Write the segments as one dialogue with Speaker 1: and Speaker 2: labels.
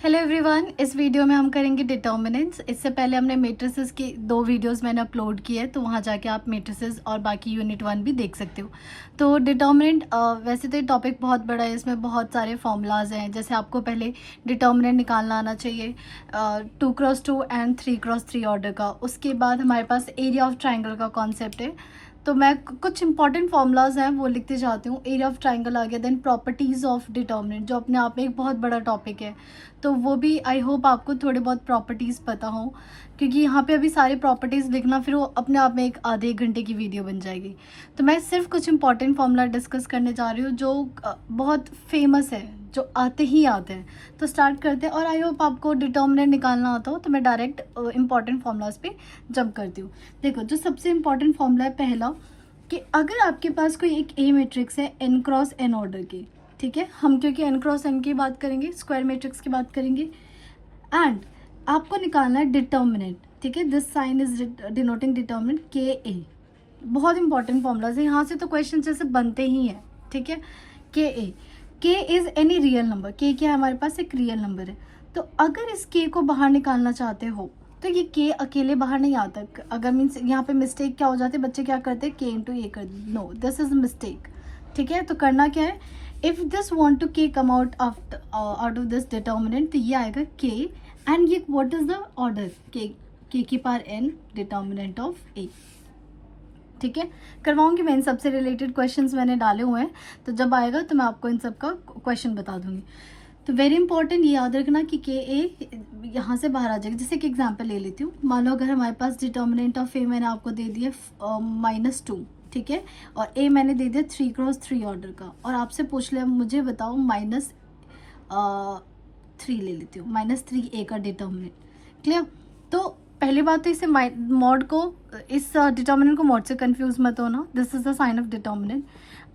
Speaker 1: Hello everyone, इस video में हम करेंगे डिटर्मिनेंट्स। इससे पहले हमने मैट्रिसेस की 2 वीडियोस मैंने अपलोड किए हैं, तो वहाँ जाके आप मैट्रिसेस और बाकी यूनिट 1 भी देख सकते हो। तो डिटर्मिनेंट वैसे तो ये टॉपिक बहुत बड़ा है, इसमें बहुत सारे फॉर्मूलाज हैं। जैसे आपको पहले डिटर्मिनेंट निकालना आना चाहिए 2x2 एंड 3x3 ऑर्डर का। उसके बाद हमारे पास एरिया ऑफ ट्राइंगल का कॉन्सेप्ट है, तो मैं कुछ इंपॉर्टेंट फार्मूलाज हैं वो लिखते जाती हूँ। एरिया ऑफ ट्राइंगल आ गया, देन प्रॉपर्टीज़ ऑफ डिटर्मिनेंट जो अपने आप में एक बहुत बड़ा टॉपिक है, तो वो भी आई होप आपको थोड़े बहुत प्रॉपर्टीज़ पता हो, क्योंकि यहाँ पे अभी सारे प्रॉपर्टीज़ लिखना फिर वो अपने आप में एक आधे एक घंटे की वीडियो बन जाएगी। तो मैं सिर्फ कुछ इंपॉर्टेंट फार्मूला डिस्कस करने जा रही हूँ जो बहुत फेमस है, जो आते ही आते हैं। तो स्टार्ट करते हैं, और आई होप आपको डिटर्मिनेंट निकालना आता हो, तो मैं डायरेक्ट इंपॉर्टेंट फार्मूलाज पे जंप करती हूँ। देखो, जो सबसे इंपॉर्टेंट फार्मूला है पहला, कि अगर आपके पास कोई एक ए मैट्रिक्स है n क्रॉस n ऑर्डर की, ठीक है, हम क्योंकि n क्रॉस n की बात करेंगे, स्क्वायर मैट्रिक्स की बात करेंगे, एंड आपको निकालना है डिटर्मिनेंट, ठीक है। This sign is denoting determinant के ए। बहुत इंपॉर्टेंट फॉर्मूलाज है, यहाँ से तो क्वेश्चन जैसे बनते ही हैं, ठीक है। के ए, के इज़ एनी रियल नंबर, के क्या है हमारे पास, एक रियल नंबर है। तो अगर इस के को बाहर निकालना चाहते हो तो ये के अकेले बाहर नहीं आता। अगर मीन्स यहाँ पे मिस्टेक क्या हो जाती है, बच्चे क्या करते हैं, के इंटू ए कर, नो, दिस इज मिस्टेक, ठीक है। तो करना क्या है, इफ़ दिस वांट टू के come out of this determinant, तो ये आएगा के, एंड ये व्हाट इज द ऑर्डर, के की power n determinant of A, ठीक है। करवाऊंगी मैं, इन सबसे रिलेटेड क्वेश्चंस मैंने डाले हुए हैं, तो जब आएगा तो मैं आपको इन सब का क्वेश्चन बता दूंगी। तो वेरी इंपॉर्टेंट, ये याद रखना कि के ए यहाँ से बाहर आ जाएगा। जैसे कि एग्जांपल ले लेती हूँ, मान लो अगर हमारे पास डिटर्मिनेंट ऑफ ए मैंने आपको दे दिया -2, ठीक है, और ए मैंने दे दिया 3x3 ऑर्डर का, और आपसे पूछ लिया मुझे बताओ -3 ले लेती हूँ, -3 ए का डिटर्मिनेंट, क्लियर। तो पहली बात तो इसे मॉड को, इस डिटर्मिनेंट को मॉड से कंफ्यूज मत होना, this is the sign of determinant.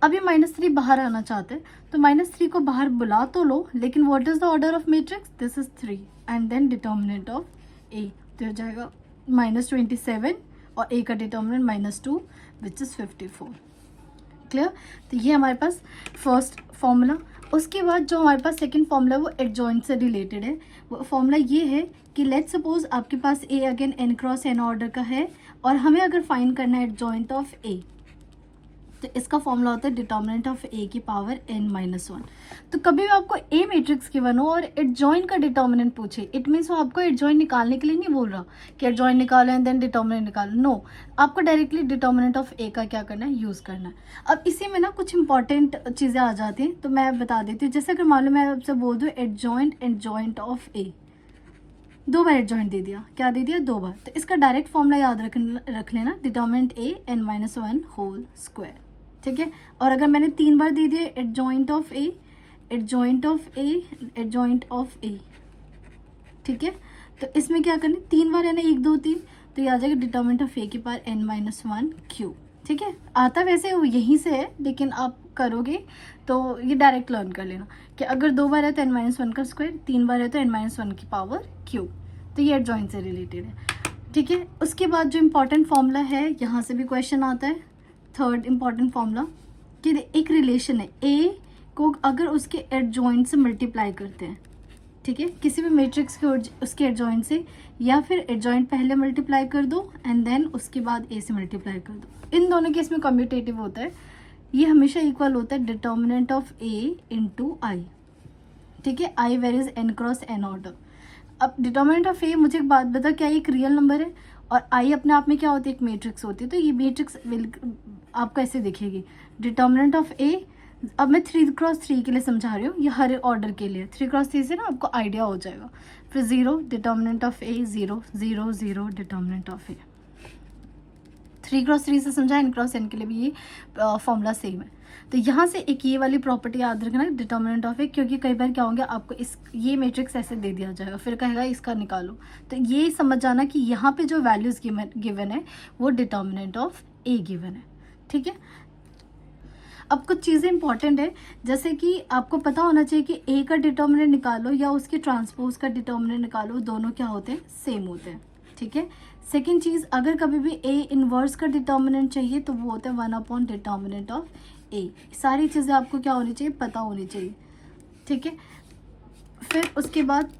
Speaker 1: अभी -3 बाहर आना चाहते हैं, तो -3 को बाहर बुला तो लो, लेकिन what is the order of matrix, this is 3, and then determinant of A, तो हो जाएगा -27, और ए का डिटर्मिनेंट -2 विच इज 54, क्लियर। तो ये हमारे पास फर्स्ट फॉर्मूला। उसके बाद जो हमारे पास सेकंड फॉर्मूला है वो एडजॉइंट से रिलेटेड है। वो फॉर्मूला ये है कि लेट्स सपोज आपके पास A again n cross n order का है, और हमें अगर फाइंड करना है एडजॉइंट ऑफ ए, तो इसका फॉर्मूला होता है डिटर्मिनेंट ऑफ ए की पावर n-1। तो कभी भी आपको ए मैट्रिक्स गिवन हो और एडजॉइंट का डिटर्मिनेंट पूछे, इट मीन्स वो आपको एडजॉइंट निकालने के लिए नहीं बोल रहा कि एडजॉइंट निकालो एंड देन डिटर्मिनेंट निकालो, नो, आपको डायरेक्टली डिटर्मिनेंट ऑफ ए का क्या करना है, यूज़ करना है। अब इसी में ना कुछ इंपॉर्टेंट चीज़ें आ जाती हैं, तो मैं बता देती हूँ। जैसे अगर मान लो मैं आपसे बोल दूँ एडजॉइंट ऑफ ए, 2 बार एडजॉइंट दे दिया, क्या दे दिया, 2 बार, तो इसका डायरेक्ट फॉर्मूला याद रख लेना, डिटर्मिनेंट ए n-1 होल स्क्वायर, ठीक है। और अगर मैंने 3 बार दे दिया adjoint of A, adjoint of A, adjoint of A, ठीक है, तो इसमें क्या करना है, 3 बार है ना, 1 2 3, तो ये आ जाएगा डिटर्मिनेंट ऑफ ए की पावर n-1 क्यूब, ठीक है। आता वैसे वो यहीं से है, लेकिन आप करोगे तो ये डायरेक्ट लर्न कर लेना कि अगर 2 बार है तो n-1 का स्क्वायर, 3 बार है तो n-1 की पावर क्यूब, तो ये एडजॉइंट से रिलेटेड है, ठीक है। उसके बाद जो इंपॉर्टेंट फॉर्मूला है, यहाँ से भी क्वेश्चन आता है, थर्ड इंपॉर्टेंट फॉर्मूला, कि एक रिलेशन है, ए को अगर उसके एडजॉइंट से मल्टीप्लाई करते हैं, ठीक है, किसी भी मैट्रिक्स के उसके एडजॉइंट से, या फिर एडजॉइंट पहले मल्टीप्लाई कर दो एंड देन उसके बाद ए से मल्टीप्लाई कर दो, इन दोनों केस में कम्यूटेटिव होता है, ये हमेशा इक्वल होता है determinant of A into I, ठीक है, I where is n cross n order. अब डिटर्मिनेंट ऑफ ए, मुझे एक बात बता, क्या एक रियल नंबर है, और आई अपने आप में क्या होती है, एक मैट्रिक्स होती है, तो ये मैट्रिक्स आपको ऐसे दिखेगी, डिटर्मिनेंट ऑफ ए। अब मैं 3x3 के लिए समझा रही हूँ, ये हर ऑर्डर के लिए 3x3 से ना आपको आइडिया हो जाएगा। फिर 0 determinant of A, 0 0 0 determinant of A. 3x3 से समझा, n×n के लिए भी ये फॉर्मूला सेम है। तो यहाँ से एक ये वाली प्रॉपर्टी याद रखना, डिटर्मिनेंट ऑफ ए, क्योंकि कई बार क्या होंगे, आपको ये मैट्रिक्स ऐसे दे दिया जाएगा, फिर कहेगा इसका निकालो, तो ये समझ जाना कि यहाँ पे जो वैल्यूज गिवन है वो डिटर्मिनेंट ऑफ ए गिवन है, ठीक है। अब कुछ चीज़ें इंपॉर्टेंट है, जैसे कि आपको पता होना चाहिए कि ए का डिटर्मिनेंट निकालो या उसके ट्रांसपोज का डिटर्मिनेंट निकालो, दोनों क्या होते हैं, सेम होते हैं, ठीक है। सेकेंड चीज़, अगर कभी भी ए इनवर्स का डिटर्मिनेंट चाहिए तो वो होता है 1 डिटर्मिनेंट ऑफ ए। सारी चीज़ें आपको क्या होनी चाहिए, पता होनी चाहिए, ठीक है। फिर उसके बाद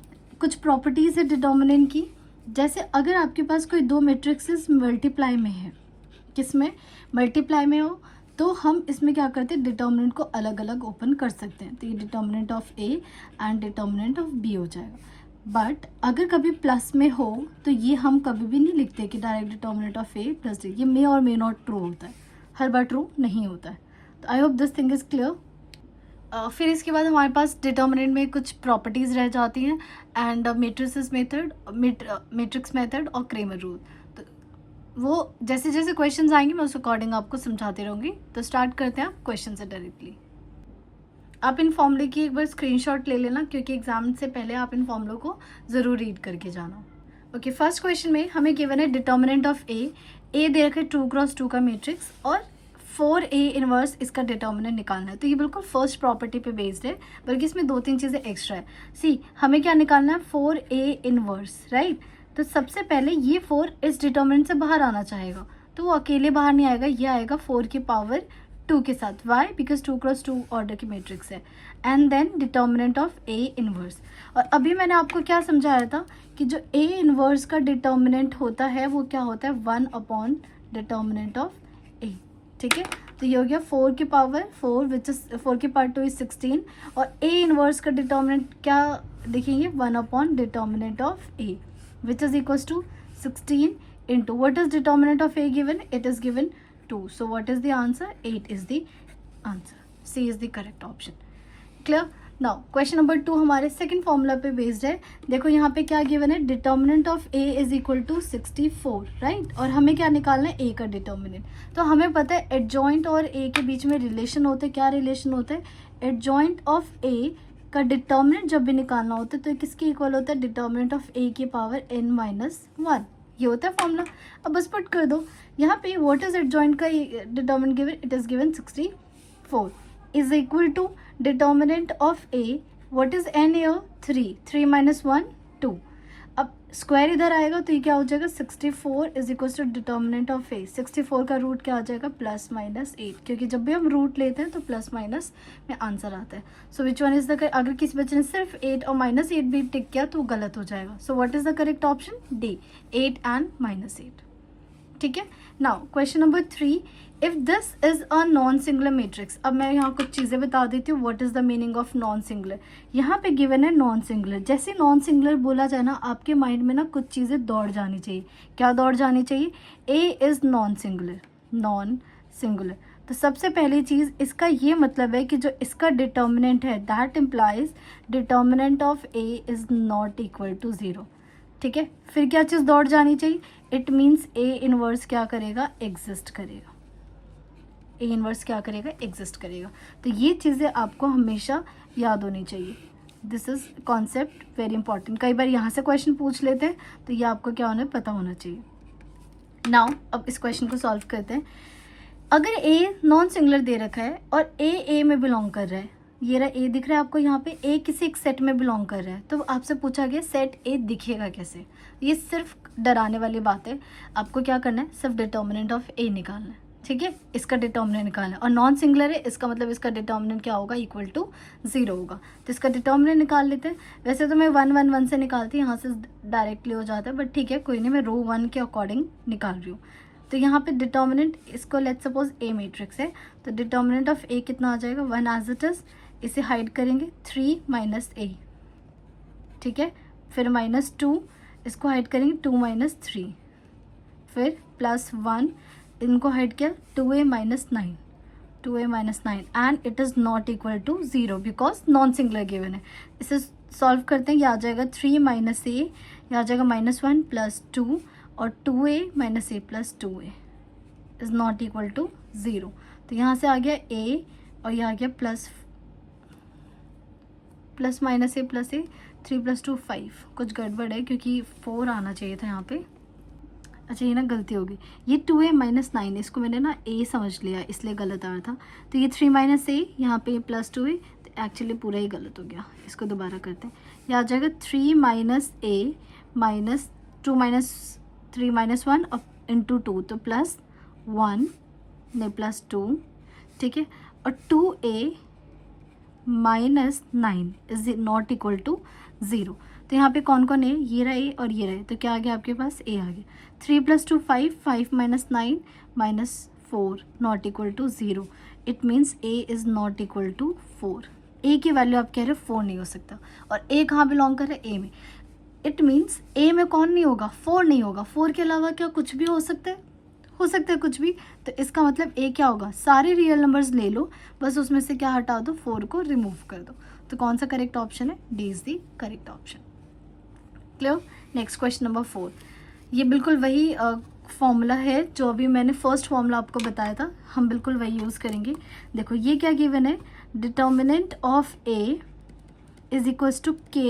Speaker 1: कुछ प्रॉपर्टीज़ है डिटर्मिनेंट की। जैसे अगर आपके पास कोई दो मैट्रिक्सेस मल्टीप्लाई में है, किसमें मल्टीप्लाई में हो, तो हम इसमें क्या करते हैं, डिटर्मिनेंट को अलग अलग ओपन कर सकते हैं। तो ये determinant of A and determinant of B हो जाएगा। बट अगर कभी प्लस में हो तो ये हम कभी भी नहीं लिखते कि direct determinant of A plus D. ये मे और मे नॉट ट्रू होता है, हर बार ट्रू नहीं होता है। तो I hope this thing is clear. फिर इसके बाद हमारे पास डिटर्मिनेंट में कुछ प्रॉपर्टीज़ रह जाती हैं एंड मैट्रिक्स मेथड और क्रेमर रूल। तो वो जैसे जैसे क्वेश्चंस आएंगे मैं उस अकॉर्डिंग आपको समझाती रहूँगी। तो स्टार्ट करते हैं क्वेश्चन से डायरेक्टली। आप इन फॉर्मूले की एक बार स्क्रीनशॉट ले लेना, क्योंकि एग्जाम से पहले आप इन फॉर्मूलों को ज़रूर रीड करके जाना। ओके, फर्स्ट क्वेश्चन में हमें गिवन है डिटर्मिनेंट ऑफ ए दे रखा है 2x2 का मैट्रिक्स और 4A इनवर्स इसका डिटर्मिनेंट निकालना है। तो ये बिल्कुल फर्स्ट प्रॉपर्टी पे बेस्ड है, बल्कि इसमें दो तीन चीज़ें एक्स्ट्रा है। सी हमें क्या निकालना है, 4A इनवर्स, राइट। तो सबसे पहले ये 4 इस डिटर्मिनेंट से बाहर आना चाहेगा, तो वो अकेले बाहर नहीं आएगा, ये आएगा 4 की पावर 2 के साथ। वाई? बिकॉज 2x2 ऑर्डर की मैट्रिक्स है। And then determinant of A inverse. और अभी मैंने आपको क्या समझाया था कि जो A इनवर्स का डिटर्मिनेंट होता है वो क्या होता है, 1 अपॉन डिटर्मिनेंट ऑफ A। ठीक है, तो ये हो गया 4 की पावर 4 विच इज 4 की पावर 2 इज 16। और A इनवर्स का डिटर्मिनेंट क्या लिखेंगे, 1 upon determinant of A which is equals to 16 into what is determinant of A given? It is given 2. So what is the answer? 8 is the answer. C is the correct option. Clear? Now question number 2 हमारे second formula पे based है। देखो यहाँ पे क्या given है, determinant of A is equal to 64, right. और हमें क्या निकालना है, A का डिटर्मिनेंट। तो हमें पता है एडजॉइंट और A के बीच में रिलेशन होते हैं। क्या रिलेशन होता है, एडजॉइंट ऑफ A का डिटर्मिनेंट जब भी निकालना होता है तो किसके इक्वल होता है, डिटर्मिनेंट ऑफ A की पावर n-1। ये होता है फॉर्मूला। अब बस पुट कर दो यहाँ पे, व्हाट इज एडजॉइंट का determinant given, it is given 64 is equal to determinant of A, what is an year 3 minus 1 2। अब स्क्वायर इधर आएगा तो ये क्या हो जाएगा, 64 is equal to determinant of A. 64 का रूट क्या आ जाएगा, प्लस माइनस 8, क्योंकि जब भी हम रूट लेते हैं तो प्लस माइनस में आंसर आता है। सो विच वन इज द, अगर किसी बच्चे ने सिर्फ 8 और -8 भी टिक किया तो वो गलत हो जाएगा। सो what is the correct option, D, 8 and -8। ठीक है, now question number 3, if this is a non singular matrix. अब मैं यहाँ कुछ चीज़ें बता देती हूँ, what is the meaning of non singular. यहाँ पे गिवन है नॉन सिंगुलर। जैसे नॉन सिंगुलर बोला जाए ना, आपके माइंड में ना कुछ चीज़ें दौड़ जानी चाहिए। क्या दौड़ जानी चाहिए, A is non singular, non singular. तो सबसे पहली चीज़ इसका ये मतलब है कि जो इसका डिटर्मिनेंट है that implies determinant of A is not equal to 0। ठीक है, फिर क्या चीज़ दौड़ जानी चाहिए, इट मीन्स ए इनवर्स क्या करेगा, एग्जिस्ट करेगा। ए इनवर्स क्या करेगा, एग्जिस्ट करेगा। तो ये चीज़ें आपको हमेशा याद होनी चाहिए। This is concept very important. कई बार यहाँ से क्वेश्चन पूछ लेते हैं तो ये आपको क्या होना, पता होना चाहिए। नाउ अब इस क्वेश्चन को सॉल्व करते हैं। अगर ए नॉन सिंगुलर दे रखा है और ए में बिलोंग कर रहा है, ये रहा ए दिख रहा है आपको यहाँ पे, ए किसी एक सेट में बिलोंग कर रहा है, तो आपसे पूछा गया सेट ए दिखेगा कैसे। ये सिर्फ डराने वाली बात है। आपको क्या करना है, सिर्फ डिटर्मिनेंट ऑफ ए निकालना है। ठीक है, इसका डिटर्मिनेंट निकालना है। और नॉन सिंगुलर है, इसका मतलब इसका डिटर्मिनेंट क्या होगा, इक्वल टू 0 होगा। तो इसका डिटर्मिनेंट निकाल लेते हैं। वैसे तो मैं 1 1 1 से निकालती, यहाँ से डायरेक्टली हो जाता है, बट ठीक है कोई नहीं, मैं रो 1 के अकॉर्डिंग निकाल रही हूँ। तो यहाँ पे डिटर्मिनेंट, इसको लेट्स सपोज ए मैट्रिक्स है, तो डिटर्मिनेंट ऑफ ए कितना आ जाएगा, 1 एज इट इज। इसे हाइड करेंगे 3 माइनस ए, ठीक है, फिर -2, इसको हाइड करेंगे 2 माइनस 3, फिर +1, इनको हाइड किया 2a minus 9, 2a minus 9 and it is not equal to 0 because non singular given है। इसे सॉल्व करते हैं, ये आ जाएगा 3 माइनस ए, ये आ जाएगा -1 + 2 और 2a minus A + 2a is not equal to 0। तो यहाँ से आ गया a और ये आ गया प्लस माइनस ए प्लस ए, 3 + 2 5। कुछ गड़बड़ है क्योंकि 4 आना चाहिए था यहाँ पे। अच्छा ये ना गलती होगी, ये 2a माइनस 9, इसको मैंने ना a समझ लिया इसलिए गलत आ रहा था। तो ये 3 माइनस ए, यहाँ पे + 2a, तो एक्चुअली पूरा ही गलत हो गया। इसको दोबारा करते हैं, ये आ जाएगा 3 माइनस ए माइनस 2 माइनस 3 माइनस 1 और इंटू 2, तो +1 नहीं +2, ठीक है, और 2a minus 9 is not equal to 0। तो यहाँ पे कौन कौन है, ये रहा ए और ये रहा, तो क्या आ गया आपके पास, ए आ गया। 3 + 2 5, 5 - 9 - 4 not equal to 0। It means A is not equal to 4। A की वैल्यू आप कह रहे हो 4 नहीं हो सकता, और ए कहाँ बिलोंग कर रहा है, ए में। इट मीन्स ए में कौन नहीं होगा, 4 नहीं होगा। 4 के अलावा क्या कुछ भी हो सकता है, हो सकता है कुछ भी। तो इसका मतलब ए क्या होगा, सारे रियल नंबर्स ले लो, बस उसमें से क्या हटा दो, 4 को रिमूव कर दो। तो कौन सा करेक्ट ऑप्शन है, D is the correct option. Clear. Next question number 4। ये बिल्कुल वही फॉर्मूला है जो अभी मैंने फर्स्ट फॉर्मूला आपको बताया था, हम बिल्कुल वही यूज़ करेंगे। देखो ये क्या गिवन है, determinant of A is equals to k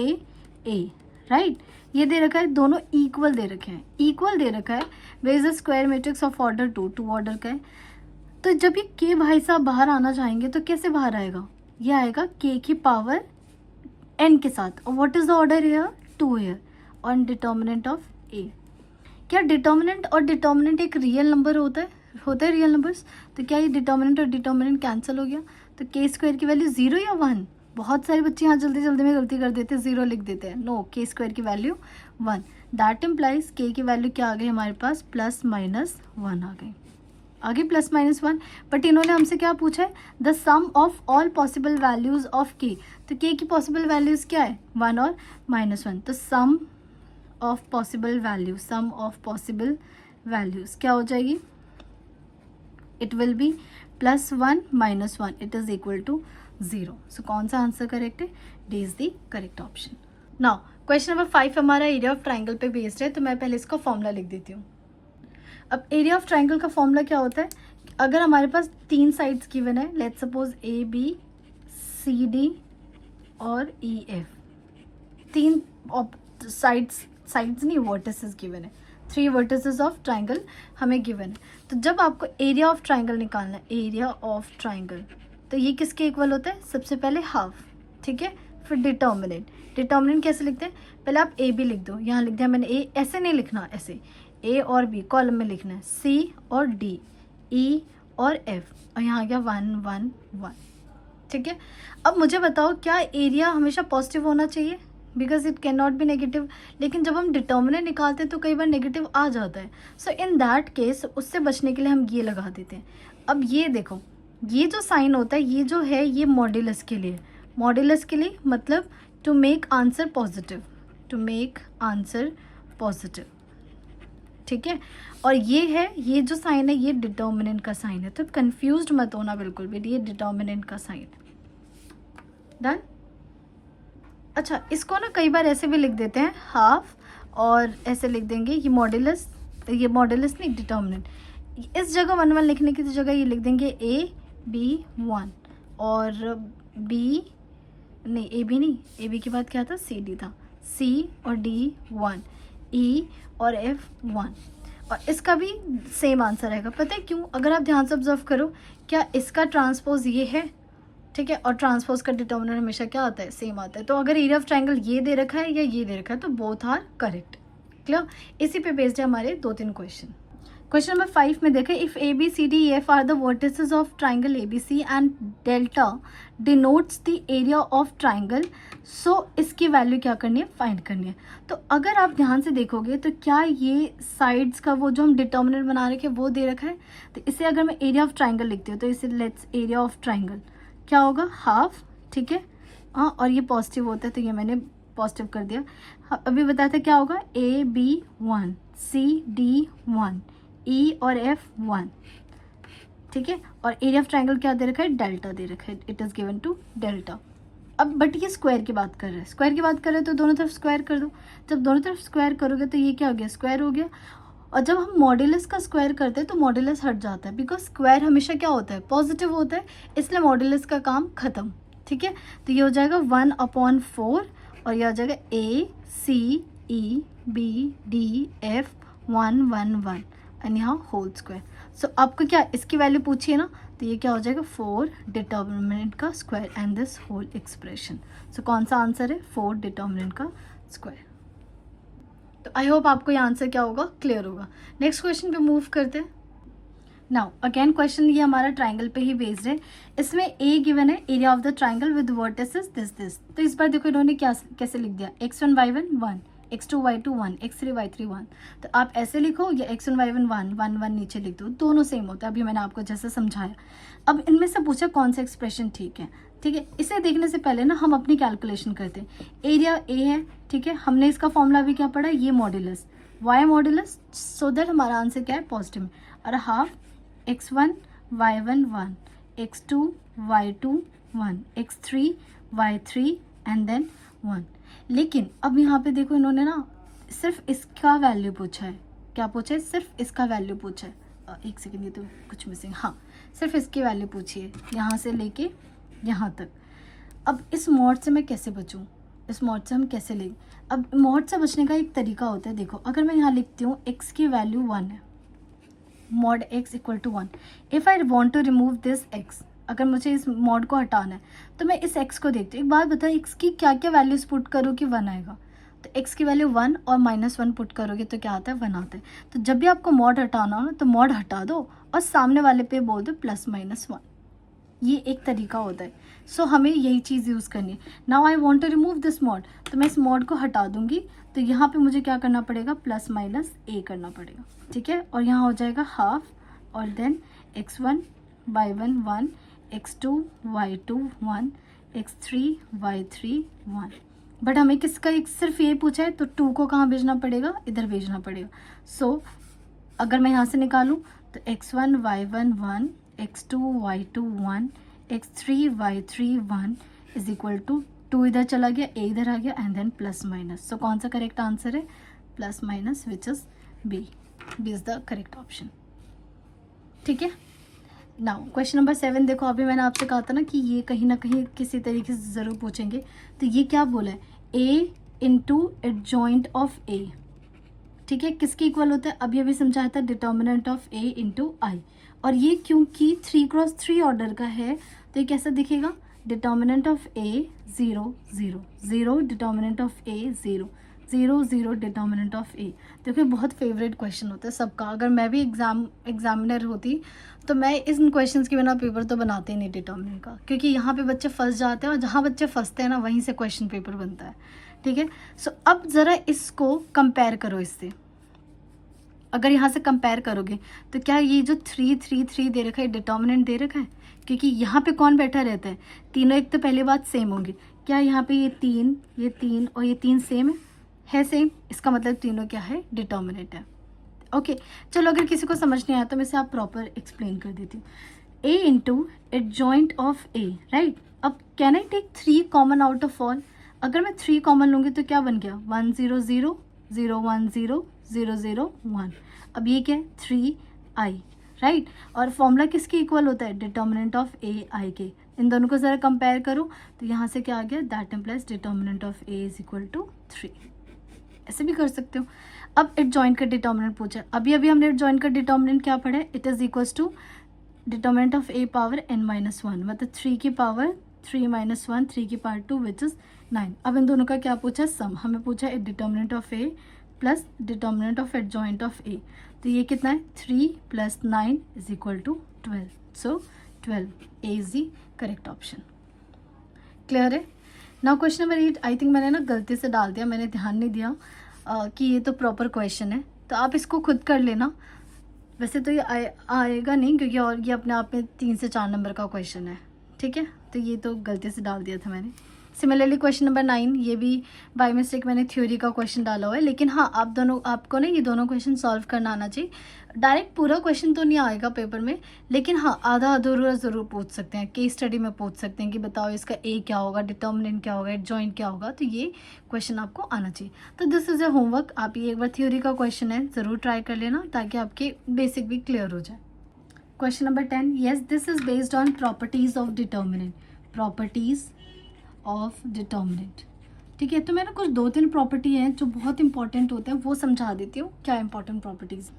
Speaker 1: A, right. ये दे रखा है, दोनों इक्वल दे रखे हैं, इक्वल दे रखा है। Way is a square matrix of order 2 order का है। तो जब ये के भाई साहब बाहर आना चाहेंगे तो कैसे बाहर आएगा, ये आएगा के की पावर एन के साथ। और what is the order here, 2 here on determinant of A. क्या डिटर्मिनेंट और डिटर्मिनेंट एक रियल नंबर होता है रियल नंबर्स। तो क्या ये डिटर्मिनेंट और डिटर्मिनेंट कैंसिल हो गया, तो के स्क्वायर की वैल्यू 0 या 1। बहुत सारे बच्चे यहाँ जल्दी जल्दी में गलती कर देते हैं, 0 लिख देते हैं। नो, के स्क्वायर की वैल्यू 1। दैट इम्प्लाइज के की वैल्यू क्या आ गई हमारे पास, +-1 आ गई, आगे +-1। बट इन्होंने हमसे क्या पूछा है, the sum of all possible values of k. तो के की पॉसिबल वैल्यूज क्या है, 1 और -1। तो सम ऑफ पॉसिबल वैल्यूज क्या हो जाएगी, it will be +1 - 1, it is equal to 0। So कौन सा आंसर करेक्ट है, D is the correct option. Now question number 5 हमारा एरिया ऑफ ट्राइंगल पे बेस्ड है, तो मैं पहले इसका फॉर्मूला लिख देती हूँ। अब एरिया ऑफ ट्राइंगल का फॉर्मूला क्या होता है, अगर हमारे पास 3 साइड्स गिवन है, let's suppose A B C D और ई एफ, 3 साइड्स नहीं, वर्टिसेस गिवन है, 3 वर्टिसेस ऑफ ट्राइंगल हमें गिवन है। तो जब आपको एरिया ऑफ ट्राइंगल निकालना है, एरिया ऑफ ट्राइंगल, तो ये किसके इक्वल होता है, सबसे पहले हाफ, ठीक है। फिर डिटर्मिनेंट कैसे लिखते हैं, पहले आप ए बी लिख दो, यहाँ लिख दिया मैंने ए, ऐसे नहीं लिखना, ऐसे ए और बी कॉलम में लिखना है, सी और डी, ई और एफ, और यहाँ आ गया 1 1 1, ठीक है। अब मुझे बताओ क्या एरिया हमेशा पॉजिटिव होना चाहिए, because it can not B negative. लेकिन जब हम डिटर्मिनेंट निकालते हैं तो कई बार नेगेटिव आ जाता है। सो इन दैट केस उससे बचने के लिए हम ये लगा देते हैं। अब ये देखो, ये जो साइन होता है, ये जो है, ये मॉड्यूलस के लिए, मॉड्यूलस के लिए मतलब to make answer positive, to make answer positive, ठीक है। और ये है, ये जो साइन है ये डिटर्मिनेंट का साइन है, तो कंफ्यूज्ड मत होना बिल्कुल भी, ये डिटर्मिनेंट का साइन है। डन। अच्छा, इसको ना कई बार ऐसे भी लिख देते हैं हाफ, और ऐसे लिख देंगे ये मॉड्यूलस नहीं, डिटर्मिनेंट। इस जगह 1 1 लिखने की जगह ये लिख देंगे ए बी 1 और बी नहीं, ए बी नहीं, ए बी के बाद क्या था, सी डी था, सी और डी 1, ई और एफ 1। और इसका भी सेम आंसर आएगा, पता है क्यों, अगर आप ध्यान से ऑब्जर्व करो, क्या इसका ट्रांसपोज ये है, ठीक है, और ट्रांसपोज का डिटर्मिनेंट हमेशा क्या आता है, सेम आता है। तो अगर एरिया ऑफ ट्राइंगल ये दे रखा है या ये दे रखा है, तो बोथ आर करेक्ट। क्लियर। इसी पे बेस्ड है हमारे 2-3 क्वेश्चन। क्वेश्चन नंबर 5 में देखें, if A B C D E F are the vertices of triangle A B C and delta denotes the area of triangle, so इसकी value क्या करनी है, फाइंड करनी है। तो अगर आप ध्यान से देखोगे तो क्या ये साइड्स का वो जो हम डिटर्मिनेंट बना रखे हैं वो दे रखा है। तो इसे अगर मैं एरिया ऑफ ट्राइंगल लिखती हूँ, तो इसे लेट्स एरिया ऑफ ट्राइंगल क्या होगा, हाफ, ठीक है। हाँ, और ये पॉजिटिव होता है तो ये मैंने पॉजिटिव कर दिया। अभी बताया था क्या होगा, ए बी 1, सी डी 1, ई और एफ 1, ठीक है। और एरिया ऑफ ट्राइंगल क्या दे रखा है, डेल्टा दे रखा है, it is given to delta. अब बट ये स्क्वायर की बात कर रहे हैं, स्क्वायर की बात कर रहे हैं तो दोनों तरफ स्क्वायर कर दो। जब दोनों तरफ स्क्वायर करोगे तो ये क्या हो गया, स्क्वायर हो गया। और जब हम मॉड्यूलस का स्क्वायर करते हैं तो मॉड्यूलस हट जाता है, बिकॉज स्क्वायर हमेशा क्या होता है, पॉजिटिव होता है, इसलिए मॉड्यूलस का काम खत्म, ठीक है। तो ये हो जाएगा 1/4 और ये हो जाएगा A C E B D F 1 1 1 and यहाँ होल स्क्वायर। सो आपको क्या इसकी वैल्यू पूछिए ना, तो ये क्या हो जाएगा 4 डिटर्मिनेंट का square and this whole expression. So कौन सा आंसर है, 4 डिटर्मिनेंट का स्क्वायर। तो आई होप आपको ये आंसर क्या होगा, क्लियर होगा। नेक्स्ट क्वेश्चन पे मूव करते हैं। नाउ अगेन क्वेश्चन ये हमारा ट्राइंगल पे ही बेस्ड है। इसमें ए गिवन है, area of the triangle with vertices this. तो इस बार देखो इन्होंने क्या कैसे लिख दिया, x1 y1 1, x2 y2 1, x3 y3 1। तो आप ऐसे लिखो या x1 y1 1 1 1 नीचे लिख दो, दोनों सेम होता है। अभी मैंने आपको जैसे समझाया। अब इनमें से पूछा कौन सा एक्सप्रेशन ठीक है। ठीक है, इसे देखने से पहले ना हम अपनी कैलकुलेशन करते हैं। एरिया ए है, ठीक है, हमने इसका फॉर्मूला भी क्या पढ़ा, ये modulus y modulus, so that हमारा आंसर क्या है, पॉजिटिव में। और half x1 y1 1, x2 y2 1, x3 y3 and then 1। लेकिन अब यहाँ पे देखो इन्होंने ना सिर्फ इसका वैल्यू पूछा है। क्या पूछा है, सिर्फ इसका वैल्यू पूछा है। एक सेकेंड, ये तो कुछ मिसिंग, हाँ सिर्फ इसकी वैल्यू पूछी है, यहाँ से लेके यहाँ तक। अब इस मॉड से मैं कैसे बचूँ, इस मॉड से हम कैसे लें। अब मॉड से बचने का एक तरीका होता है। देखो अगर मैं यहाँ लिखती हूँ x की वैल्यू 1 है, mod x equal to 1। If I want to remove this x, अगर मुझे इस मॉड को हटाना है तो मैं इस x को देखती हूँ। एक बात बताओ, x की क्या क्या वैल्यूज पुट करो कि 1 आएगा। तो x की वैल्यू 1 और -1 पुट करोगे तो क्या आता है, 1 आता है। तो जब भी आपको मॉड हटाना हो ना तो मॉड हटा दो और सामने वाले पे बोल दो +-1। ये एक तरीका होता है। सो हमें यही चीज़ यूज़ करनी है। Now I want to remove this mod, तो मैं इस मॉड को हटा दूंगी। तो यहाँ पे मुझे क्या करना पड़ेगा, +-a करना पड़ेगा। ठीक है, और यहाँ हो जाएगा हाफ और then x1 y1 1, x2 y2 1, x3 y3 1। But हमें किसका एक सिर्फ ये पूछा है, तो 2 को कहाँ भेजना पड़ेगा, इधर भेजना पड़ेगा। सो अगर मैं यहाँ से निकालूँ तो x1 y1 1, x2 y2 1, x3 y3 1 is equal to 2 इधर चला गया, a इधर आ गया एंड देन +-। सो कौन सा करेक्ट आंसर है, +-, which is B is the correct option. ठीक है, नाउ क्वेश्चन नंबर 7 देखो। अभी मैंने आपसे कहा था ना कि ये कहीं ना कहीं किसी तरीके से ज़रूर पूछेंगे। तो ये क्या बोला है, a into adjoint of a। ठीक है, किसके इक्वल होता है, अभी अभी समझाया था, डिटर्मिनेंट ऑफ a इंटू आई। और ये क्योंकि 3x3 ऑर्डर का है तो ये कैसा दिखेगा, determinant of a 0 0 0, determinant of a 0 0 0, determinant of a। देखिए बहुत फेवरेट क्वेश्चन होता है सबका। अगर मैं भी एग्जामिनर होती तो मैं इन क्वेश्चंस के बिना पेपर तो बनाते ही नहीं डिटर्मिनेंट का, क्योंकि यहाँ पे बच्चे फंस जाते हैं और जहाँ बच्चे फंसते हैं ना वहीं से क्वेश्चन पेपर बनता है। ठीक है, सो अब ज़रा इसको कंपेयर करो इससे। अगर यहाँ से कंपेयर करोगे तो क्या ये जो 3 3 3 दे रखा है डिटर्मिनेंट दे रखा है, क्योंकि यहाँ पे कौन बैठा रहता है, तीनों। एक तो पहली बात सेम होंगे, क्या यहाँ पे ये 3 और ये 3 सेम है सेम, इसका मतलब तीनों क्या है, डिटर्मिनेंट है। ओके, चलो अगर किसी को समझ नहीं आया तो मैं इसे आप प्रॉपर एक्सप्लेन कर देती हूँ। a into adjoint of a, right. अब can I take 3 common out of all. अगर मैं 3 कॉमन लूँगी तो क्या बन गया, 1 0 0 0 1 0 0 0 1। अब ये क्या है, 3i, राइट। और फॉर्मूला किसके इक्वल होता है, डिटर्मिनेंट ऑफ a i के। इन दोनों को ज़रा कंपेयर करो तो यहाँ से क्या आ गया, that implies determinant of a is equal to 3। ऐसे भी कर सकते हो। अब एडजॉइंट का डिटर्मिनेंट पूछा, अभी अभी हमने एडजॉइंट का डिटर्मिनेंट क्या पढ़ा है, it is equals to determinant of a power n-1, मतलब 3 की पावर 3 - 1, 3 की पावर 2 विच इज़ 9। अब इन दोनों का क्या पूछा, सम। हमें पूछा है determinant of a plus determinant of adjoint of a। तो ये कितना है, 3 + 9 is equal to 12। So 12, a is the correct option. Clear है। Now question number 8, I think मैंने ना गलती से डाल दिया, मैंने ध्यान नहीं दिया कि ये तो प्रॉपर क्वेश्चन है, तो आप इसको खुद कर लेना। वैसे तो ये आएगा नहीं क्योंकि और ये अपने आप में 3 से 4 नंबर का क्वेश्चन है। ठीक है, तो ये तो गलती से डाल दिया था मैंने। सिमिलरली क्वेश्चन नंबर 9, ये भी बाय मिस्टेक मैंने थ्योरी का क्वेश्चन डाला हुआ है, लेकिन हाँ आपको ना ये दोनों क्वेश्चन सॉल्व करना आना चाहिए। डायरेक्ट पूरा क्वेश्चन तो नहीं आएगा पेपर में, लेकिन हाँ आधा अधूरा ज़रूर पूछ सकते हैं, केस स्टडी में पूछ सकते हैं कि बताओ इसका ए क्या होगा, डिटर्मिनेंट क्या होगा, एडजॉइंट क्या होगा। तो ये क्वेश्चन आपको आना चाहिए। तो दिस इज़ ए होमवर्क। आप ये एक बार थ्योरी का क्वेश्चन है ज़रूर ट्राई कर लेना ताकि आपके बेसिक भी क्लियर हो जाए। Question number 10, yes this is based on properties of determinant. Properties of determinant, ठीक है। तो मैंने कुछ 2-3 प्रॉपर्टी हैं जो बहुत इंपॉर्टेंट होते हैं, वो समझा देती हूँ। क्या इंपॉर्टेंट प्रॉपर्टीज़,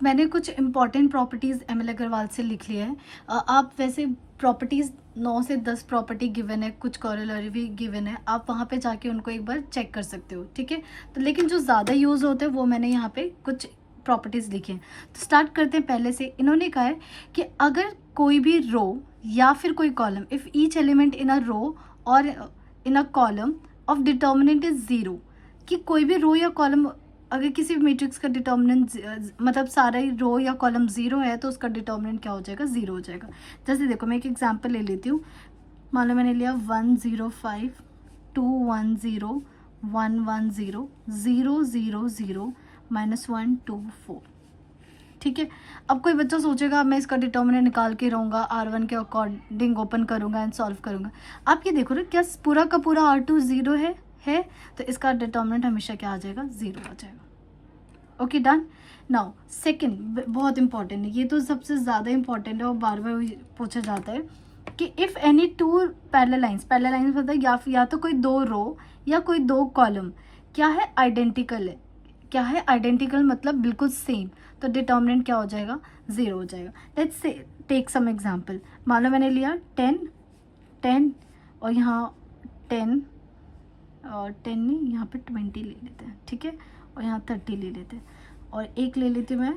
Speaker 1: मैंने कुछ इंपॉर्टेंट प्रॉपर्टीज़ ML अग्रवाल से लिख लिया है। आप वैसे प्रॉपर्टीज़ 9 से 10 प्रॉपर्टी गिवन है, कुछ कॉरोलरी भी गिवन है, आप वहाँ पे जाके उनको एक बार चेक कर सकते हो। ठीक है, तो लेकिन जो ज़्यादा यूज़ होते हैं वो मैंने यहाँ पे कुछ प्रॉपर्टीज़ लिखे हैं। तो स्टार्ट करते हैं पहले से। इन्होंने कहा है कि अगर कोई भी रो या फिर कोई column, if each element in a row और in a column of determinant is zero, कि कोई भी रो या कॉलम अगर किसी भी मैट्रिक्स का डिटर्मिनेंट मतलब सारा ही रो या कॉलम ज़ीरो है तो उसका डिटर्मिनेंट क्या हो जाएगा, ज़ीरो हो जाएगा। जैसे देखो मैं एक एग्जांपल ले लेती हूँ। मान लो मैंने लिया 105 210 110 0 0 0 -1 2 4। ठीक है, अब कोई बच्चा सोचेगा मैं इसका डिटर्मिनेंट निकाल के रहूँगा, R1 के अकॉर्डिंग ओपन करूँगा एंड सॉल्व करूँगा। आप ये देखो ना, क्या पूरा का पूरा R2 ज़ीरो है तो इसका डिटर्मिनेंट हमेशा क्या आ जाएगा, ज़ीरो आ जाएगा। Okay done. नाउ सेकंड बहुत इंपॉर्टेंट है, ये तो सबसे ज़्यादा इंपॉर्टेंट है और बार बार पूछा जाता है कि if any two parallel lines मतलब या तो कोई दो रो या कोई दो कॉलम क्या है, आइडेंटिकल है। क्या है, आइडेंटिकल मतलब बिल्कुल सेम, तो डिटर्मिनेंट क्या हो जाएगा, ज़ीरो हो जाएगा। Let's say take some example. मान लो मैंने लिया 10 और यहाँ 10 और 10 नहीं, यहाँ पे 20 ले लेते हैं, ठीक है, और यहाँ 30 ले लेते हैं, और एक ले लेती हूँ मैं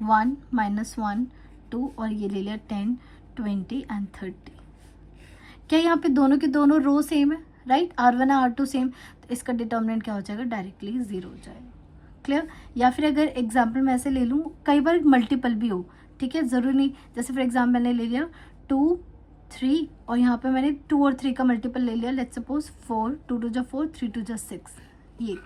Speaker 1: 1 -1 2 और ये ले लिया 10 20 एंड 30। क्या यहाँ पे दोनों के दोनों रो सेम है, राइट, R1 है R2 सेम, तो इसका डिटर्मिनेंट क्या हो जाएगा, डायरेक्टली ज़ीरो हो जाएगा। क्लियर। या फिर अगर एग्जाम्पल मैं ऐसे ले लूँ, कई बार मल्टीपल भी हो, ठीक है, ज़रूरी नहीं, जैसे फॉर एग्जाम्पल मैंने ले लिया 2 3 और यहाँ पे मैंने 2 और 3 का मल्टीपल ले लिया, लेट्स सपोज 4 2 2 जा 4 3 2 जा 6, ये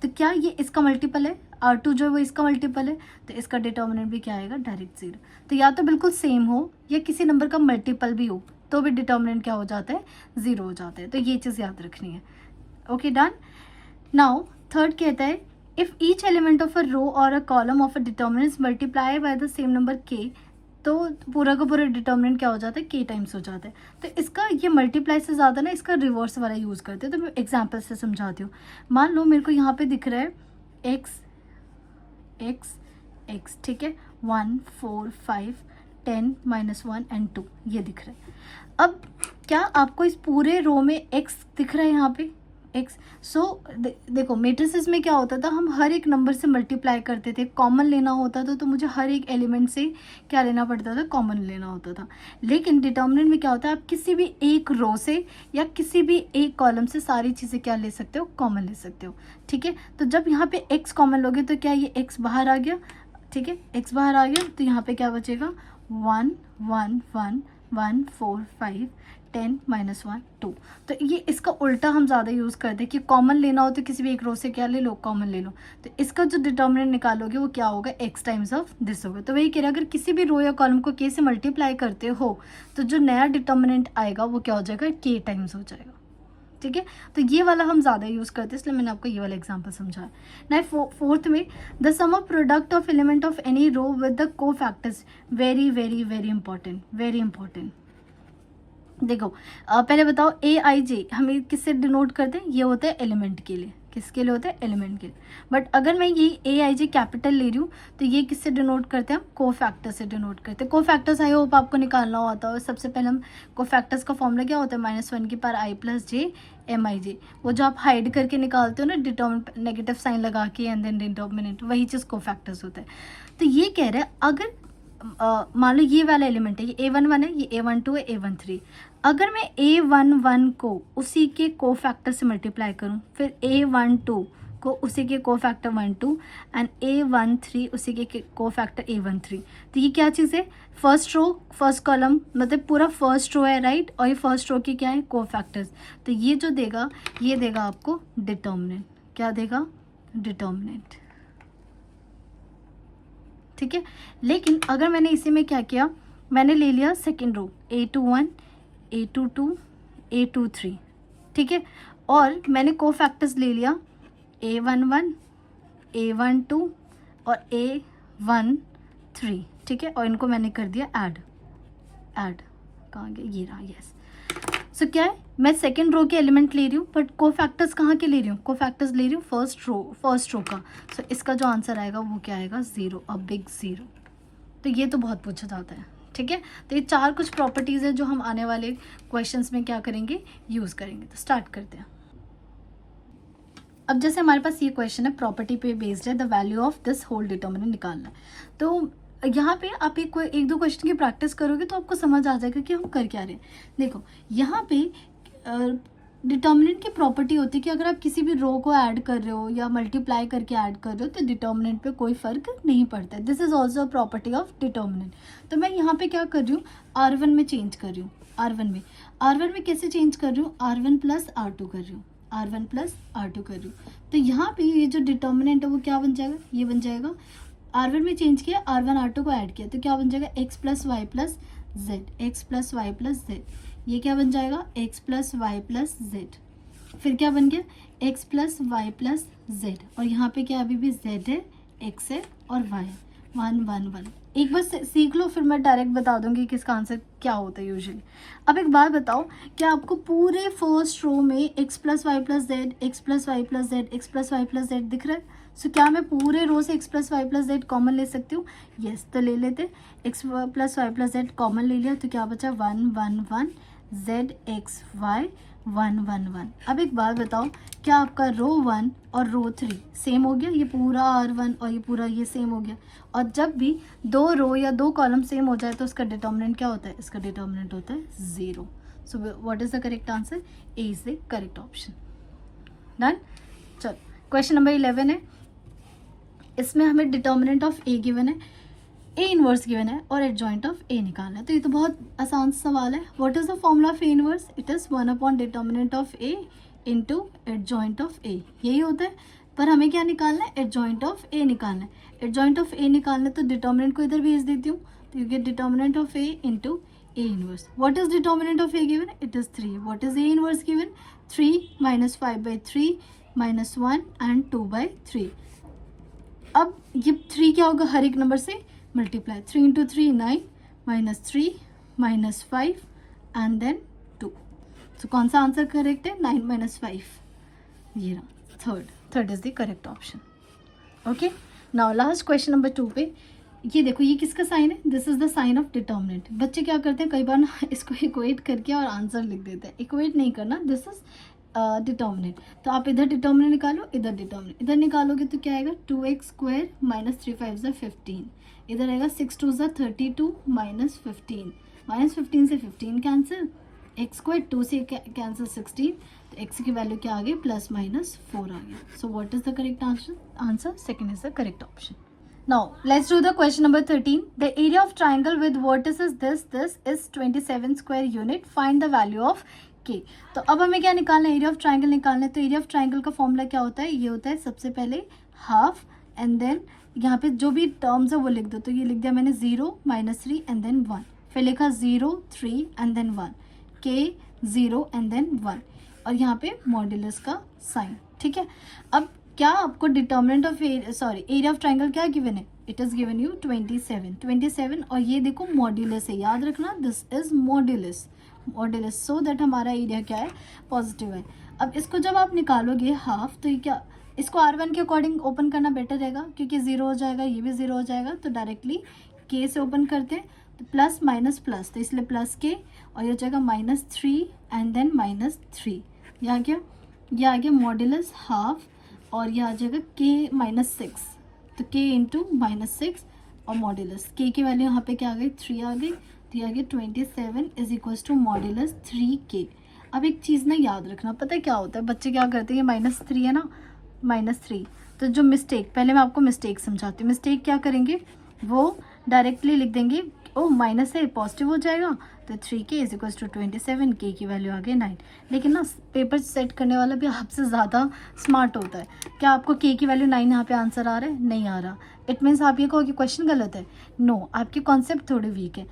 Speaker 1: तो क्या ये इसका मल्टीपल है, R2 जो है वो इसका मल्टीपल है, तो इसका डिटर्मिनेंट भी क्या आएगा, डायरेक्ट ज़ीरो। तो या तो बिल्कुल सेम हो या किसी नंबर का मल्टीपल भी हो तो भी डिटर्मिनेंट क्या हो जाता है, ज़ीरो हो जाता है। तो ये चीज़ याद रखनी है। Okay done. नाउ थर्ड कहता है if each element of a row और a column of a determinant multiply by the same number k, तो पूरा का पूरा डिटर्मिनेंट क्या हो जाता है, k टाइम्स हो जाता है। तो इसका ये मल्टीप्लाई से ज़्यादा ना इसका रिवर्स वाला यूज़ करते हैं। तो मैं एग्जाम्पल से समझाती हूँ। मान लो मेरे को यहाँ पे दिख रहा है x x x, ठीक है, 1 4 5 10 -1 एंड 2 ये दिख रहा है। अब क्या आपको इस पूरे रो में x दिख रहा है, यहाँ पे x। सो देखो मेट्रिसेस में क्या होता था, हम हर एक नंबर से मल्टीप्लाई करते थे, कॉमन लेना होता था तो मुझे हर एक एलिमेंट से क्या लेना पड़ता था, कॉमन लेना होता था। लेकिन डिटर्मिनेंट में क्या होता है, आप किसी भी एक रो से या किसी भी एक कॉलम से सारी चीज़ें क्या ले सकते हो, कॉमन ले सकते हो। ठीक है, तो जब यहाँ पे x कॉमन लोगे तो क्या ये x बाहर आ गया, ठीक है, x बाहर आ गया, तो यहाँ पे क्या बचेगा 1 1 1 1 4 5 10 -1 2। तो ये इसका उल्टा हम ज़्यादा यूज़ करते हैं कि कॉमन लेना हो तो किसी भी एक रो से क्या ले लो, कॉमन ले लो। तो इसका जो डिटर्मिनेंट निकालोगे वो क्या होगा, x टाइम्स ऑफ दिस होगा। तो वही कह रहा है, अगर किसी भी रो या कॉलम को k से मल्टीप्लाई करते हो तो जो नया डिटर्मिनेंट आएगा वो क्या हो जाएगा, k टाइम्स हो जाएगा। ठीक है, तो ये वाला हम ज़्यादा यूज़ करते हैं, इसलिए मैंने आपको ये वाला एग्जांपल समझाया। ना फोर्थ में the sum of product of element of any row with the cofactors, very very very important, very important. देखो पहले बताओ AIJ हमें किससे डिनोट करते हैं, ये होता है एलिमेंट के लिए, किसके लिए होता है, एलिमेंट के लिए। बट अगर मैं ये AIJ कैपिटल ले रही हूँ तो ये किससे डिनोट करते हैं, हम कोफैक्टर से डिनोट करते हैं। कोफैक्टर्स आई होप आपको निकालना होता है। सबसे पहले हम कोफैक्टर्स का फॉर्मूला क्या होता है, -1 की पावर i + j MIJ, वो जो आप हाइड करके निकालते हो ना, डिटर्मिनेंट नेगेटिव साइन लगा के एंड देन डिटर्मिनेंट, वही चीज़ कोफैक्टर्स होता है। तो ये कह रहे हैं अगर मान लो ये वाला एलिमेंट है, ये A11 है, ये A12 है, A13, अगर मैं A11 को उसी के कोफैक्टर से मल्टीप्लाई करूं, फिर A12 को उसी के कोफैक्टर 12 एंड A13 उसी के कोफैक्टर A13, तो ये क्या चीज़ है, फर्स्ट रो फर्स्ट कॉलम, मतलब पूरा फर्स्ट रो है, राइट, और ये फर्स्ट रो के क्या है, कोफैक्टर्स। तो ये जो देगा, ये देगा आपको डिटर्मिनेंट, क्या देगा, डिटर्मिनेंट। ठीक है, लेकिन अगर मैंने इसी में क्या किया, मैंने ले लिया second row A21 A22 A23, ठीक है, और मैंने कोफैक्टर्स ले लिया A11 A12 और A13, ठीक है, और इनको मैंने कर दिया ऐड कहाँ गया, ये रहा, यस। सो क्या है, मैं सेकेंड रो के एलिमेंट ले रही हूँ बट कोफैक्टर्स कहाँ के ले रही हूँ, कोफैक्टर्स ले रही हूँ फर्स्ट रो का। सो इसका जो आंसर आएगा वो क्या आएगा, 0, अ बिग 0। तो ये तो बहुत पूछा जाता है। ठीक है, तो ये 4 कुछ प्रॉपर्टीज़ है जो हम आने वाले क्वेश्चंस में क्या करेंगे, यूज़ करेंगे। तो स्टार्ट करते हैं। अब जैसे हमारे पास ये क्वेश्चन है, प्रॉपर्टी पे बेस्ड है, the value of this whole determinant निकालना है। तो यहाँ पे आप एक दो क्वेश्चन की प्रैक्टिस करोगे तो आपको समझ आ जाएगा कि हम कर क्या रहे हैं। देखो यहाँ पे डिटर्मिनेंट की प्रॉपर्टी होती है कि अगर आप किसी भी रो को ऐड कर रहे हो या मल्टीप्लाई करके ऐड कर रहे हो तो डिटर्मिनेंट पे कोई फर्क नहीं पड़ता है। This is also a property of determinant. तो मैं यहाँ पे क्या कर रही हूँ, R1 में चेंज कर रही हूँ। R1 में कैसे चेंज कर रही हूँ, R1 प्लस R2 कर रही हूँ, R1 प्लस R2 कर रही हूँ। तो यहाँ पे ये जो डिटर्मिनेंट है वो क्या बन जाएगा, ये बन जाएगा, R1 में चेंज किया, R1 R2 को ऐड किया तो क्या बन जाएगा, x plus y plus z, x plus y plus z. ये क्या बन जाएगा, x plus y plus z. फिर क्या बन गया, x plus y plus z, और यहाँ पे क्या अभी भी z है, x है और y है, 1 1 1। एक बार सीख लो, फिर मैं डायरेक्ट बता दूंगी कि इसका आंसर क्या होता है यूजुअली। अब एक बात बताओ, क्या आपको पूरे फर्स्ट रो में x plus y plus z, x plus y plus z, x plus y plus z दिख रहा है? सो क्या मैं पूरे रो से x plus y plus z common ले सकती हूँ? यस, तो ले लेते। x plus y plus z common ले लिया तो क्या बचा, 1 1 1, जेड एक्स वाई 1 1 1। अब एक बात बताओ, क्या आपका रो 1 और रो 3 सेम हो गया? ये पूरा R1 और ये पूरा ये सेम हो गया। और जब भी दो रो या दो कॉलम सेम हो जाए तो उसका डिटर्मिनेंट क्या होता है? इसका डिटर्मिनेंट होता है 0। सो what is the correct answer? A is the correct option. Done. चलो क्वेश्चन नंबर 11 है। इसमें हमें डिटर्मिनेंट ऑफ ए गिवन है, ए इनवर्स गिवन है और एडजॉइंट ऑफ ए निकालना है। तो ये तो बहुत आसान सवाल है। What is the formula of A inverse? It is 1 upon determinant of A into adjoint of A, यही होता है। पर हमें क्या निकालना है? एडजॉइंट ऑफ ए निकालना है। एडजॉइंट ऑफ ए निकालना है तो डिटर्मिनेंट को इधर भेज देती हूँ, तो you get determinant of A into A inverse. What is determinant of A given? It is 3। What is A inverse given? 3 minus 5/3 minus 1 and 2/3। अब ये 3 क्या होगा, हर एक नंबर से multiply, 3 into 3 9 minus 3 minus 5 and then 2। तो कौन सा answer correct है? 9 माइनस 5, ये रहा third is the correct option. Okay, now last question number 2 पे ये देखो, ये किसका साइन है? This is the sign of determinant. बच्चे क्या करते हैं कई बार ना, इसको इक्वेट करके और आंसर लिख देते हैं। इक्वेट नहीं करना, दिस इज डिटर्मिनेंट। तो आप इधर डिटर्मिनेंट निकालो, इधर डिटर्मिनेंट, इधर निकालोगे तो क्या आएगा, 2x स्क्वायर माइनस 3 5 15। इधर आएगा 6 2 32 माइनस 15, माइनस 15 से 15 कैंसिल, एक्स स्क्वायर 2 से कैंसिल 16, तो x की वैल्यू क्या आ गई, प्लस माइनस 4 आ गया। सो what is the correct answer? Second is the correct option. Now let's do the question number 13. The area of triangle with vertices this is 27 square unit. Find the value of k. तो अब हमें क्या निकालना है? Area of triangle निकालना है। तो area of triangle का फॉर्मूला क्या होता है? ये होता है सबसे पहले हाफ एंड देन यहाँ पे जो भी टर्म्स है वो लिख दो। तो ये लिख दिया मैंने 0 माइनस 3 एंड देन 1, फिर लिखा 0 3 and then 1, k 0 and then 1, और यहाँ पे मॉड्यूलस का साइन। ठीक है, अब क्या आपको determinant of area of triangle क्या गिवन है? इट इज गिवन यू 27, और ये देखो मॉड्यूलस है, याद रखना this is modulus so that हमारा एरिया क्या है, पॉजिटिव है। अब इसको जब आप निकालोगे हाफ, तो ये क्या, इसको R1 के अकॉर्डिंग ओपन करना बेटर रहेगा क्योंकि 0 हो जाएगा, ये भी 0 हो जाएगा। तो डायरेक्टली k से ओपन करते हैं, तो प्लस माइनस प्लस, तो इसलिए प्लस k, और ये हो जाएगा माइनस 3 एंड देन माइनस 3। ये आ गया मॉड्यूलस हाफ, और ये आ जाएगा k माइनस 6, तो k इंटू माइनस 6 और मॉड्यूलस k की वैल्यू यहाँ पे क्या आ गई, 3 आ गई। तो ये आ गया 27 is equals to modulus 3k। अब एक चीज़ ना याद रखना, पता है क्या होता है, बच्चे क्या करते हैं, ये माइनस 3 है ना, माइनस 3, तो जो मिस्टेक, पहले मैं आपको मिस्टेक समझाती हूँ। मिस्टेक क्या करेंगे, वो डायरेक्टली लिख देंगे, ओ माइनस है पॉजिटिव हो जाएगा, तो 3k is equals to 27, k की वैल्यू आ गई 9। लेकिन ना पेपर सेट करने वाला भी आपसे ज़्यादा स्मार्ट होता है। क्या आपको k की वैल्यू 9 यहाँ पे आंसर आ रहा है? नहीं आ रहा। इट मीन्स आप ये कहो कि क्वेश्चन गलत है? नो, आपके कॉन्सेप्ट थोड़े वीक है।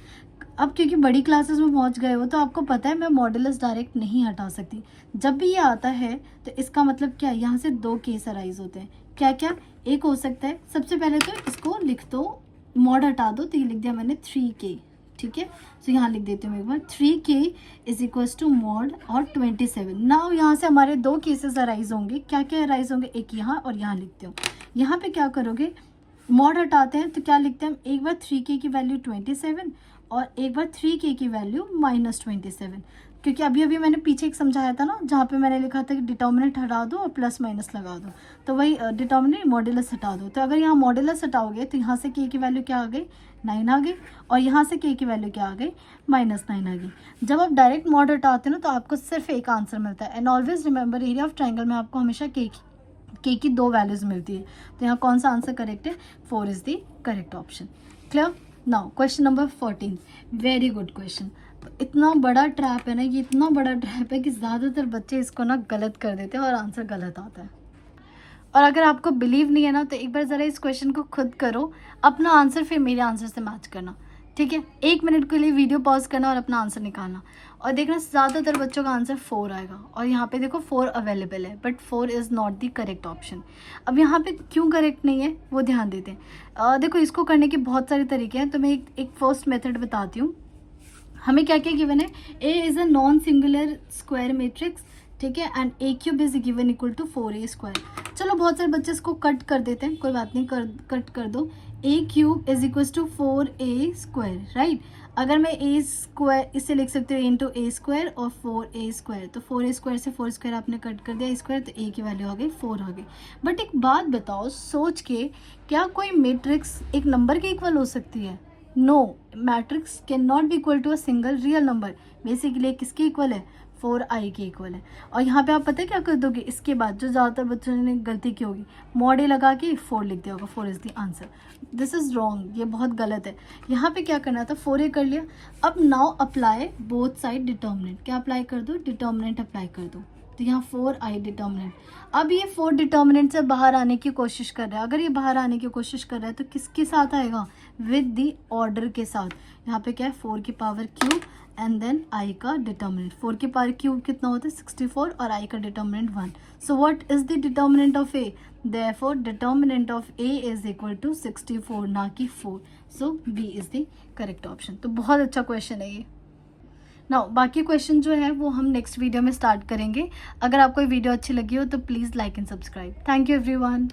Speaker 1: अब क्योंकि बड़ी क्लासेस में पहुंच गए हो तो आपको पता है मैं मॉड्यूलस डायरेक्ट नहीं हटा सकती। जब भी ये आता है तो इसका मतलब क्या है, यहाँ से 2 केस अराइज होते हैं। क्या क्या? एक हो सकता है, सबसे पहले तो इसको लिख दो, मॉड हटा दो, तो ये लिख दिया मैंने 3k। ठीक है, तो यहाँ लिख देती हूँ एक बार, 3k is equals to mod और 27। नाउ यहाँ से हमारे 2 केसेस अराइज होंगे। क्या क्या अराइज होंगे? एक यहाँ और यहाँ लिखते हो। यहाँ पे क्या करोगे, मॉड हटाते हैं तो क्या लिखते हैं हम, एक बार 3k की वैल्यू 27 और एक बार 3k की वैल्यू माइनस 27। क्योंकि अभी अभी मैंने पीछे एक समझाया था ना, जहाँ पे मैंने लिखा था कि डिटर्मिनेंट हटा दो और प्लस माइनस लगा दो, तो वही डिटर्मिनेंट मॉड्यूलस हटा दो। तो अगर यहाँ मॉड्यूलस हटाओगे तो यहाँ से के की वैल्यू क्या आ गई, 9 आ गई, और यहाँ से के की वैल्यू क्या आ गई, -9 आ गई। जब आप डायरेक्ट मॉड हटाते हो ना तो आपको सिर्फ एक आंसर मिलता है। And always remember area of triangle में आपको हमेशा के की 2 वैल्यूज़ मिलती है। तो यहाँ कौन सा आंसर करेक्ट है, 4 is the correct option. Clear. Now question number 14, very good question. इतना बड़ा ट्रैप है ना, ये इतना बड़ा ट्रैप है कि ज़्यादातर बच्चे इसको ना गलत कर देते हैं और आंसर गलत आता है। और अगर आपको बिलीव नहीं है ना तो एक बार ज़रा इस क्वेश्चन को खुद करो, अपना आंसर फिर मेरे आंसर से मैच करना, ठीक है। 1 मिनट के लिए वीडियो पॉज करना और अपना आंसर निकालना, और देखना ज़्यादातर बच्चों का आंसर 4 आएगा। और यहाँ पे देखो 4 अवेलेबल है, but 4 is not the correct option. अब यहाँ पे क्यों करेक्ट नहीं है वो ध्यान देते हैं। देखो इसको करने के बहुत सारे तरीके हैं, तो मैं एक फर्स्ट मेथड बताती हूँ। हमें क्या क्या गिवन है, A is a non singular square matrix, ठीक है, and A cube is given equal to 4a square. चलो बहुत सारे बच्चे इसको कट कर देते हैं, कोई बात नहीं, कट कर दो। A cube is equal to 4a square, right. अगर मैं ए स्क्वायर इसे लिख सकते हो इंटू ए स्क्वायर और 4a स्क्वायर, तो 4a स्क्वायर से 4 स्क्वायर आपने कट कर दिया स्क्वायर, तो ए की वैल्यू आ गई 4 आ गई। बट एक बात बताओ सोच के, क्या कोई मैट्रिक्स एक नंबर के इक्वल हो सकती है? No, matrix can not be equal to a single real number. Basically किसके इक्वल है, 4i के इक्वल है। और यहाँ पे आप पता है क्या कर दोगे, इसके बाद जो ज़्यादातर बच्चों ने गलती की होगी, मॉड ए लगा के 4 लिख दिया होगा, 4 is the answer. This is wrong, ये बहुत गलत है। यहाँ पे क्या करना था, 4a कर लिया। अब now apply both side determinant, क्या अप्लाई कर दो, डिटर्मिनेंट अप्लाई कर दो। तो यहाँ 4i डिटर्मिनेंट। अब ये 4 डिटर्मिनेंट से बाहर आने की कोशिश कर रहा है। अगर ये बाहर आने की कोशिश कर रहा है तो किसके साथ आएगा, विद द ऑर्डर के साथ। यहाँ पे क्या है, 4 की power cube and then i का डिटर्मिनेंट। 4 की पावर क्यूब कितना होता है, 64, और i का determinant 1। So what is the determinant of a, therefore determinant of a is equal to 64, ना कि 4। So b is the correct option. तो बहुत अच्छा क्वेश्चन है ये। नाउ बाकी क्वेश्चन जो है वो हम नेक्स्ट वीडियो में स्टार्ट करेंगे। अगर आपको ये वीडियो अच्छी लगी हो तो please like and subscribe. Thank you everyone.